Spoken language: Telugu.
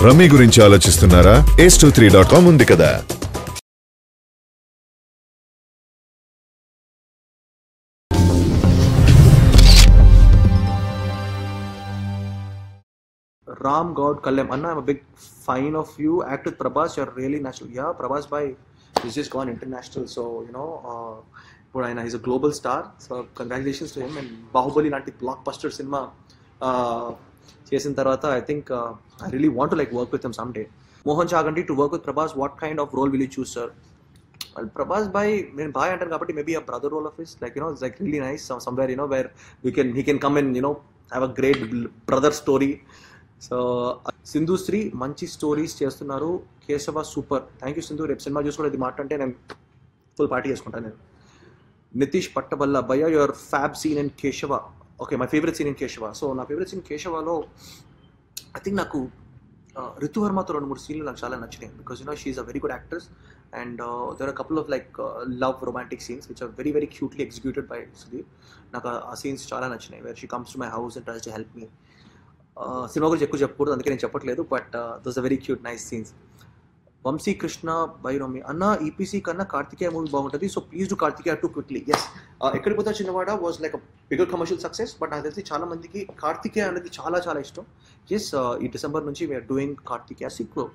రమ్మీ గురించి ఆలోచిస్తున్నారా? ace23.com ఉంది కదా. Ram God Kalem. Anna, I'm a big fan of you. Act with Prabhas, you're really natural. Yeah, Prabhas bhai he's just gone international. So, but I know he's a global star. So, congratulations to him. And Bahubali lanti blockbuster cinema చేసిన తర్వాత I think I really want to work with him someday. Mohan Chaganti, to work with Prabhas, what kind of role will you choose, sir? Well, Prabhas bhai, నేను bhai అంటాను కాబట్టి maybe a brother role of his, it's like really nice, somewhere, where he can come and, have a great brother story. So Sindhu Sri మంచి స్టోరీస్ చేస్తున్నారు. Keshava super. Thank you Sindhu. రేపు సినిమా చూసి కూడా ఇది మాట్లాడితే నేను ఫుల్ పార్టీ చేసుకుంటాను నేను. నితీష్ పట్టబల్ల భయ్య your fab scene in Keshava. Okay, my favourite scene in Keshava. So నా ఫేవరెట్ సీన్ కేశవలో ఐ థింక్ నాకు రితువర్మతో 2-3 సీన్లు నాకు చాలా నచ్చినాయి. Because she is a very good actress and there are couple of love romantic scenes which are very very cutely executed by Sudheer. నాకు ఆ సీన్స్ చాలా నచ్చినాయి. Where she comes to my house and tries to help me. Cinema గురించి ఎక్కువ చెప్పకూడదు, అందుకే నేను చెప్పట్లేదు. But those a very cute nice scenes. Vamshi Krishna by Rammi అన్న, ఈపీసీ కన్నా కార్తికేయ మూవీ బాగుంటుంది. So please do Karthikeya two quickly. Yes, ఎక్కడికి పోతా చిన్నవాడ was like bigger commercial success. But నాకు తెలిసి చాలా మందికి కార్తికేయ అనేది చాలా చాలా ఇష్టం. ఎస్, ఈ డిసెంబర్ నుంచి వీఆర్ డూయింగ్ కార్తికేయ సీక్వెల్.